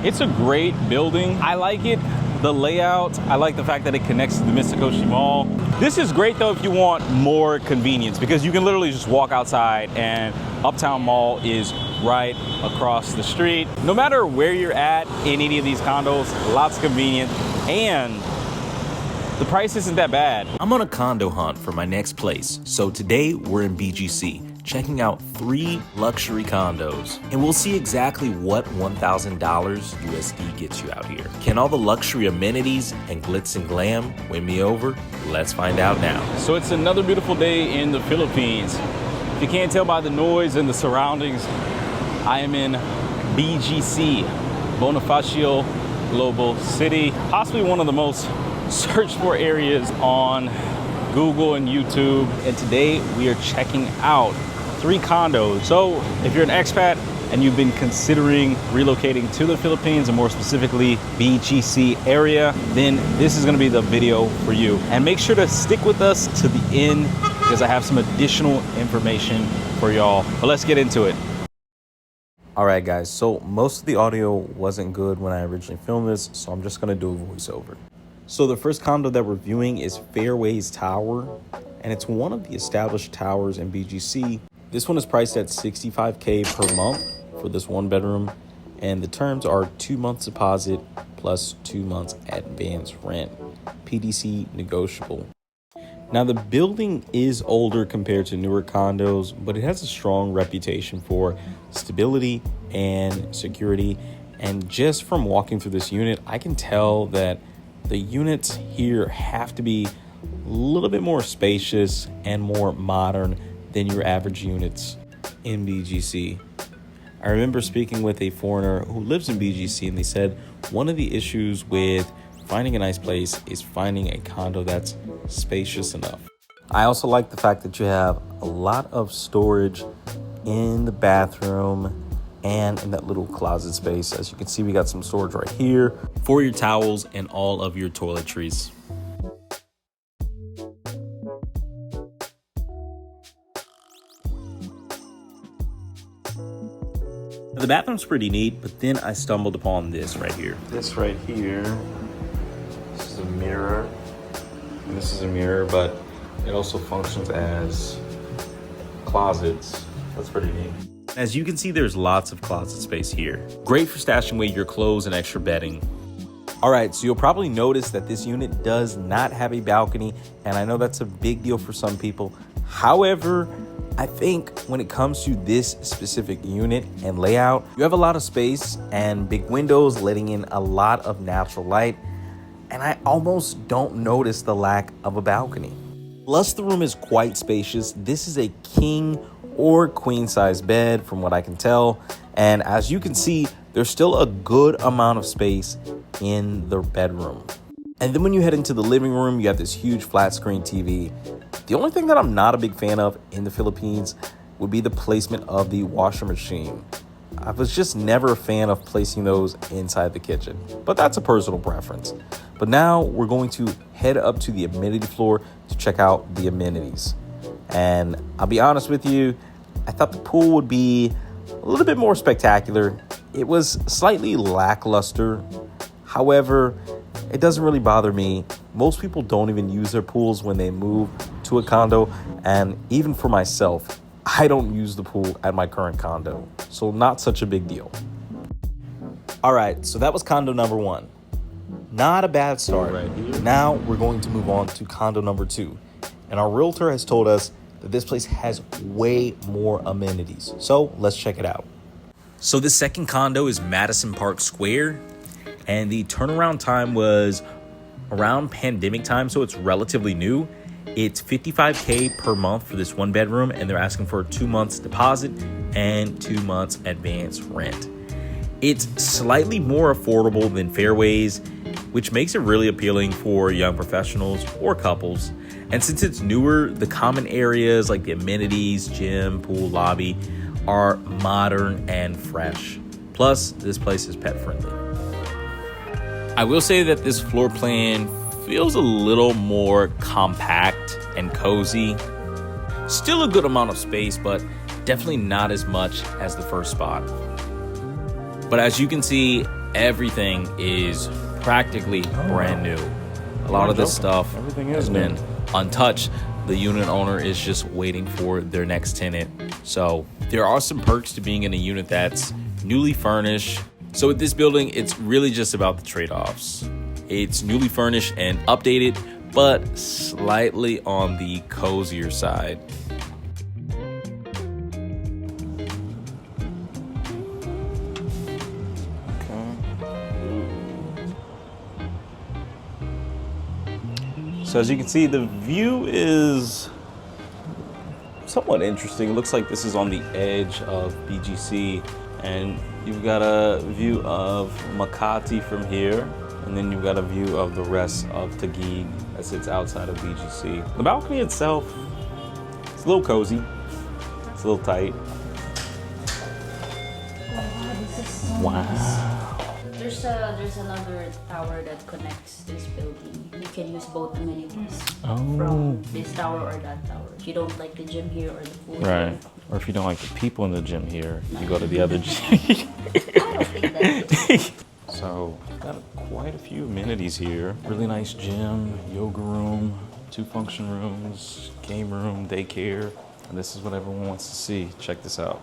It's a great building. I like it. The layout, I like the fact that it connects to the Mitsukoshi Mall. This is great though if you want more convenience, because you can literally just walk outside and Uptown Mall is right across the street. No matter where you're at in any of these condos, lots of convenience, and the price isn't that bad. I'm on a condo hunt for my next place, so today we're in BGC, checking out 3 luxury condos, and we'll see exactly what $1,000 USD gets you out here. Can all the luxury amenities and glitz and glam win me over? Let's find out now. So it's another beautiful day in the Philippines. If you can't tell by the noise and the surroundings, I am in BGC, Bonifacio Global City, possibly one of the most searched for areas on Google and YouTube. And today we are checking out 3 condos. So if you're an expat and you've been considering relocating to the Philippines, and more specifically BGC area, then this is going to be the video for you. And make sure to stick with us to the end, because I have some additional information for y'all. But let's get into it. All right, guys, so most of the audio wasn't good when I originally filmed this, so I'm just going to do a voiceover. So the first condo that we're viewing is Fairways Tower, and it's one of the established towers in BGC. This one is priced at $65K per month for this 1 bedroom, and the terms are 2 months deposit plus 2 months advance rent, PDC negotiable. Now the building is older compared to newer condos, but it has a strong reputation for stability and security. And just from walking through this unit, I can tell that the units here have to be a little bit more spacious and more modern than your average units in BGC. I remember speaking with a foreigner who lives in BGC, and they said one of the issues with finding a nice place is finding a condo that's spacious enough. I also like the fact that you have a lot of storage in the bathroom and in that little closet space. As you can see, we got some storage right here for your towels and all of your toiletries. The bathroom's pretty neat, but then I stumbled upon this right here. This right here, this is a mirror, and this is a mirror, but it also functions as closets. That's pretty neat. As you can see, there's lots of closet space here. Great for stashing away your clothes and extra bedding. All right, so you'll probably notice that this unit does not have a balcony, and I know that's a big deal for some people. However, I think when it comes to this specific unit and layout, you have a lot of space and big windows letting in a lot of natural light, and I almost don't notice the lack of a balcony. Plus, the room is quite spacious. This is a king or queen size bed from what I can tell, and as you can see, there's still a good amount of space in the bedroom. And then when you head into the living room, you have this huge flat screen TV. The only thing that I'm not a big fan of in the Philippines would be the placement of the washer machine. I was just never a fan of placing those inside the kitchen, but that's a personal preference. But now we're going to head up to the amenity floor to check out the amenities. And I'll be honest with you, I thought the pool would be a little bit more spectacular. It was slightly lackluster. However, it doesn't really bother me. Most people don't even use their pools when they move to a condo. And even for myself, I don't use the pool at my current condo. So not such a big deal. All right, so that was condo number 1. Not a bad start. Right here. Now we're going to move on to condo number 2. And our realtor has told us that this place has way more amenities. So let's check it out. So the second condo is Madison Park Square. And the turnaround time was around pandemic time, so it's relatively new. It's $55K per month for this 1 bedroom, and they're asking for a 2 months deposit and 2 months advance rent. It's slightly more affordable than Fairways, which makes it really appealing for young professionals or couples. And since it's newer, the common areas like the amenities, gym, pool, lobby are modern and fresh. Plus, this place is pet friendly. I will say that this floor plan feels a little more compact and cozy. Still a good amount of space, but definitely not as much as the first spot. But as you can see, everything is practically brand new. A lot of this stuff has been untouched. The unit owner is just waiting for their next tenant. So there are some perks to being in a unit that's newly furnished. So with this building, it's really just about the trade-offs. It's newly furnished and updated, but slightly on the cozier side. So as you can see, the view is somewhat interesting. It looks like this is on the edge of BGC, and you've got a view of Makati from here, and then you've got a view of the rest of Taguig that sits outside of BGC. The balcony itself, it's a little cozy, it's a little tight. Wow. There's another tower that connects this building. You can use both amenities Oh. from this tower or that tower. If you don't like the gym here or the pool Right. here. Or if you don't like the people in the gym here, you go to the other gym. I don't think that. So, got quite a few amenities here. Really nice gym, yoga room, 2 function rooms, game room, daycare. And this is what everyone wants to see. Check this out.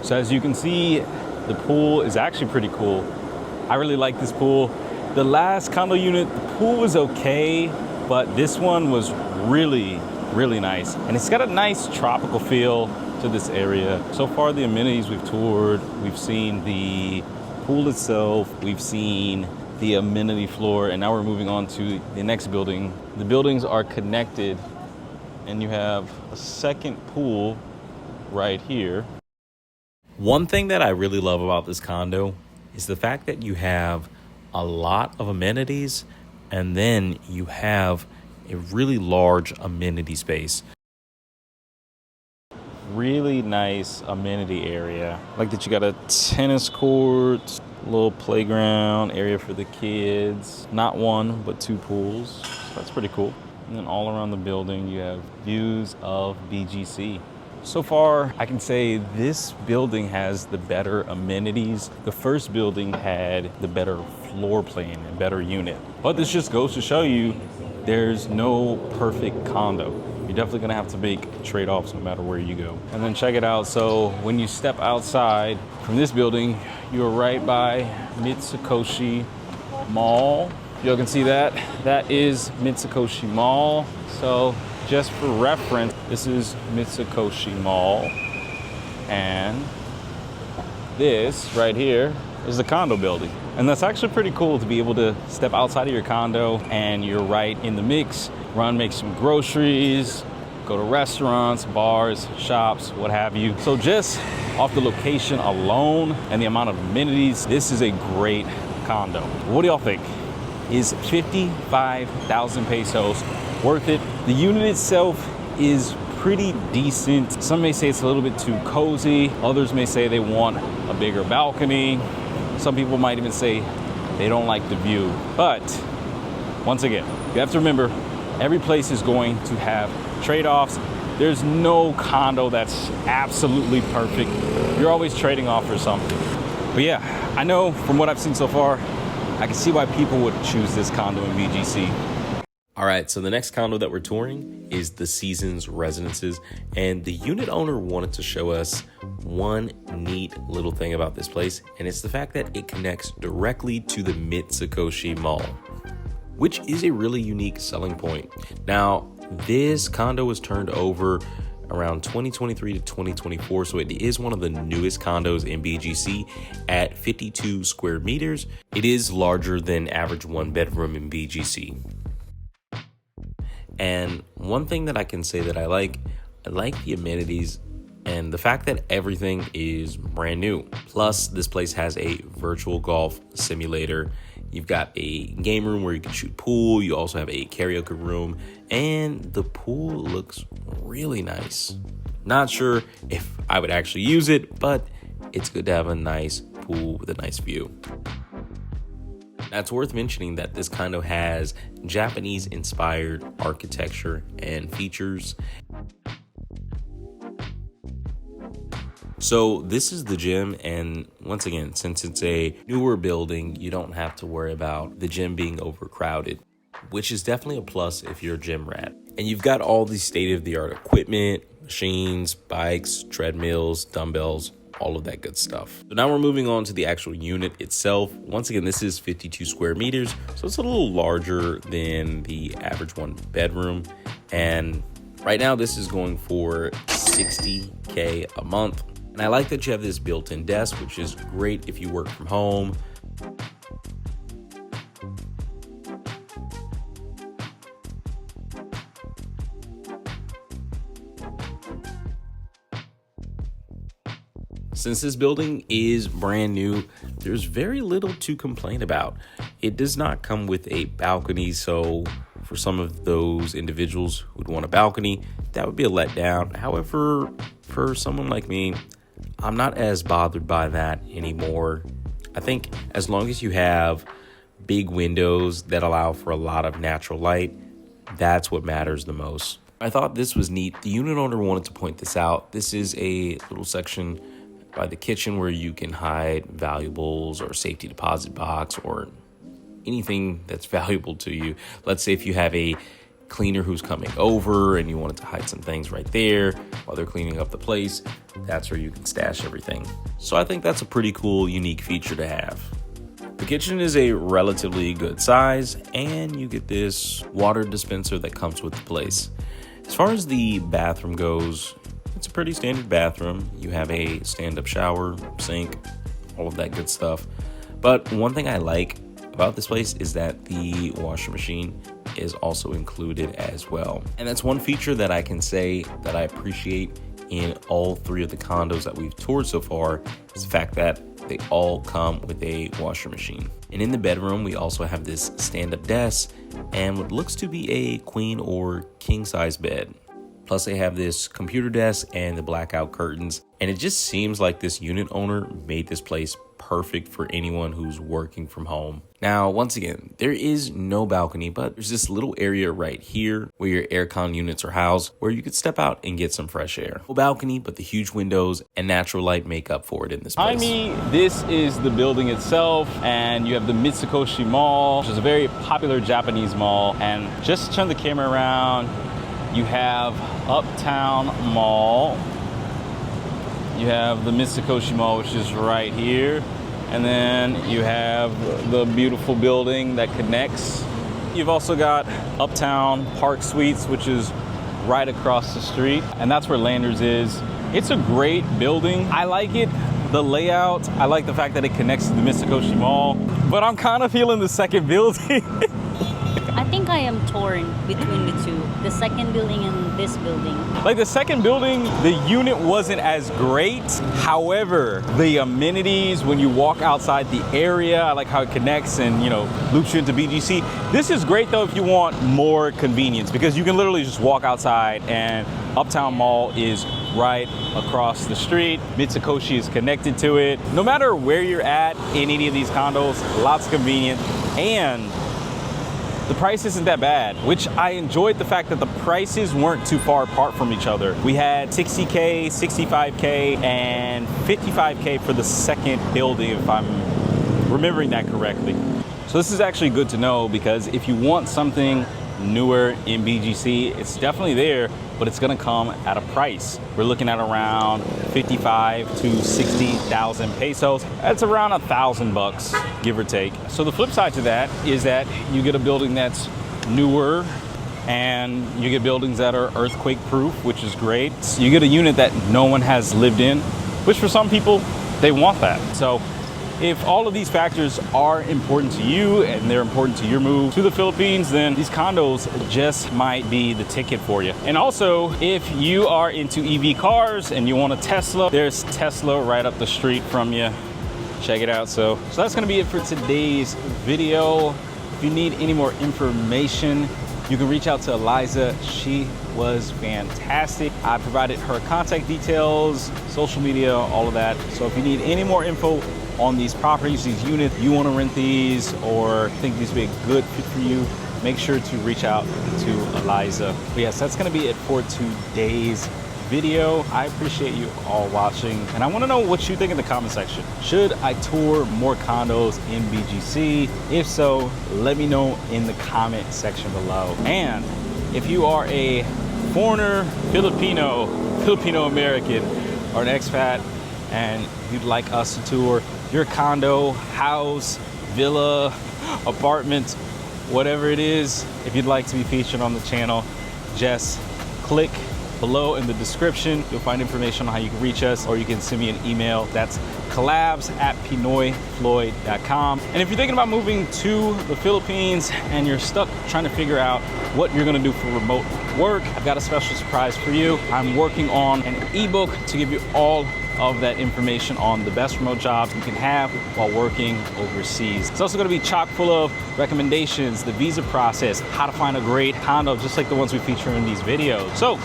So as you can see, the pool is actually pretty cool. I really like this pool. The last condo unit, the pool was okay, but this one was really, really nice. And it's got a nice tropical feel to this area. So far, the amenities we've toured, we've seen the pool itself, we've seen the amenity floor, and now we're moving on to the next building. The buildings are connected, and you have a second pool right here. One thing that I really love about this condo is the fact that you have a lot of amenities and then you have a really large amenity space. Really nice amenity area. Like that you got a tennis court, little playground area for the kids. Not 1, but 2 pools. So that's pretty cool. And then all around the building, you have views of BGC. So far, I can say this building has the better amenities. The first building had the better floor plan and better unit. But this just goes to show you there's no perfect condo. You're definitely gonna have to make trade-offs no matter where you go. And then check it out. So when you step outside from this building, you're right by Mitsukoshi Mall. Y'all can see that. That is Mitsukoshi Mall. So just for reference, this is Mitsukoshi Mall, and this right here is the condo building. And that's actually pretty cool to be able to step outside of your condo and you're right in the mix, run, make some groceries, go to restaurants, bars, shops, what have you. So just off the location alone and the amount of amenities, this is a great condo. What do y'all think? Is 55,000 pesos worth it? The unit itself is pretty decent. Some may say it's a little bit too cozy. Others may say they want a bigger balcony. Some people might even say they don't like the view. But once again, you have to remember, every place is going to have trade-offs. There's no condo that's absolutely perfect. You're always trading off for something. But yeah, I know from what I've seen so far, I can see why people would choose this condo in BGC. All right, so the next condo that we're touring is the Seasons Residences, and the unit owner wanted to show us one neat little thing about this place, and it's the fact that it connects directly to the Mitsukoshi Mall, which is a really unique selling point. Now, this condo was turned over around 2023 to 2024, so it is one of the newest condos in BGC at 52 square meters. It is larger than average 1-bedroom in BGC. And one thing that I can say that I like the amenities and the fact that everything is brand new. Plus, this place has a virtual golf simulator. You've got a game room where you can shoot pool. You also have a karaoke room, and the pool looks really nice. Not sure if I would actually use it, but it's good to have a nice pool with a nice view. Now, it's worth mentioning that this condo has Japanese-inspired architecture and features. So this is the gym, and once again, since it's a newer building, you don't have to worry about the gym being overcrowded, which is definitely a plus if you're a gym rat. And you've got all these state-of-the-art equipment, machines, bikes, treadmills, dumbbells, all of that good stuff. So now we're moving on to the actual unit itself. Once again, this is 52 square meters, so it's a little larger than the average one bedroom. And right now this is going for $60K a month. And I like that you have this built-in desk, which is great if you work from home. Since this building is brand new, there's very little to complain about. It does not come with a balcony, so for some of those individuals who'd want a balcony, that would be a letdown. However, for someone like me, I'm not as bothered by that anymore. I think as long as you have big windows that allow for a lot of natural light, that's what matters the most. I thought this was neat. The unit owner wanted to point this out. This is a little section by the kitchen where you can hide valuables or safety deposit box or anything that's valuable to you. Let's say if you have a cleaner who's coming over and you wanted to hide some things right there while they're cleaning up the place, that's where you can stash everything. So I think that's a pretty cool, unique feature to have. The kitchen is a relatively good size, and you get this water dispenser that comes with the place. As far as the bathroom goes, it's a pretty standard bathroom. You have a stand-up shower, sink, all of that good stuff. But one thing I like about this place is that the washer machine is also included as well. And that's one feature that I can say that I appreciate in all three of the condos that we've toured so far, is the fact that they all come with a washer machine. And in the bedroom, we also have this stand-up desk and what looks to be a queen or king size bed. Plus they have this computer desk and the blackout curtains. And it just seems like this unit owner made this place perfect for anyone who's working from home. Now, once again, there is no balcony, but there's this little area right here where your aircon units are housed, where you could step out and get some fresh air. No balcony, but the huge windows and natural light make up for it in this place. Behind me, this is the building itself, and you have the Mitsukoshi Mall, which is a very popular Japanese mall. And just turn the camera around, you have Uptown Mall. You have the Mitsukoshi Mall, which is right here. And then you have the beautiful building that connects. You've also got Uptown Park Suites, which is right across the street. And that's where Landers is. It's a great building. I like it. The layout, I like the fact that it connects to the Mitsukoshi Mall. But I'm kind of feeling the second building. I think I am torn between the two, the second building and this building. Like the second building, the unit wasn't as great. However, the amenities, when you walk outside the area, I like how it connects and, you know, loops you into BGC. This is great though if you want more convenience, because you can literally just walk outside and Uptown Mall is right across the street. Mitsukoshi is connected to it. No matter where you're at in any of these condos, lots of convenience, and the price isn't that bad, which I enjoyed the fact that the prices weren't too far apart from each other. We had $60K, $65K, and $55K for the second building, if I'm remembering that correctly. So this is actually good to know, because if you want something newer in BGC, it's definitely there, but it's gonna come at a price. We're looking at around 55 to 60,000 pesos. That's around $1,000, give or take. So the flip side to that is that you get a building that's newer, and you get buildings that are earthquake proof, which is great. So you get a unit that no one has lived in, which for some people, they want that. So if all of these factors are important to you and they're important to your move to the Philippines, then these condos just might be the ticket for you. And also, if you are into EV cars and you want a Tesla, there's Tesla right up the street from you. Check it out. So that's gonna be it for today's video. If you need any more information, you can reach out to Eliza. She was fantastic. I provided her contact details, social media, all of that. So if you need any more info on these properties, these units, you want to rent these or think these would be a good fit for you, make sure to reach out to Eliza. But yes, that's going to be it for today's video. I appreciate you all watching, and I want to know what you think in the comment section. Should I tour more condos in BGC? If so, let me know in the comment section below. And if you are a foreigner, Filipino American, or an expat, and you'd like us to tour your condo, house, villa, apartment, whatever it is, if you'd like to be featured on the channel, just click below in the description. You'll find information on how you can reach us, or you can send me an email. That's collabs@pinoyfloyd.com. And if you're thinking about moving to the Philippines and you're stuck trying to figure out what you're gonna do for remote work, I've got a special surprise for you. I'm working on an ebook to give you all of that information on the best remote jobs you can have while working overseas. It's also gonna be chock full of recommendations, the visa process, how to find a great condo, just like the ones we feature in these videos. So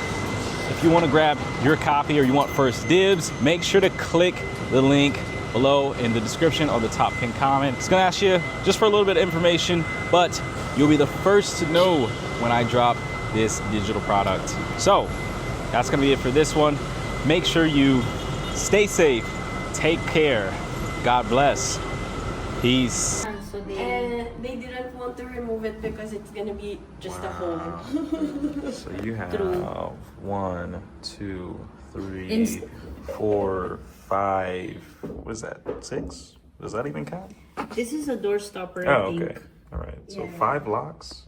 if you wanna grab your copy or you want first dibs, make sure to click the link below in the description or the top pinned comment. It's gonna ask you just for a little bit of information, but you'll be the first to know when I drop this digital product. So that's gonna be it for this one. Make sure you stay safe, take care, God bless, peace. And they didn't want to remove it because it's gonna be just a hole. So you have True. 1, 2, 3, 4, 5. What is that? 6? Does that even count? This is a door stopper, I Oh, think. okay. All right. So Yeah. 5 locks.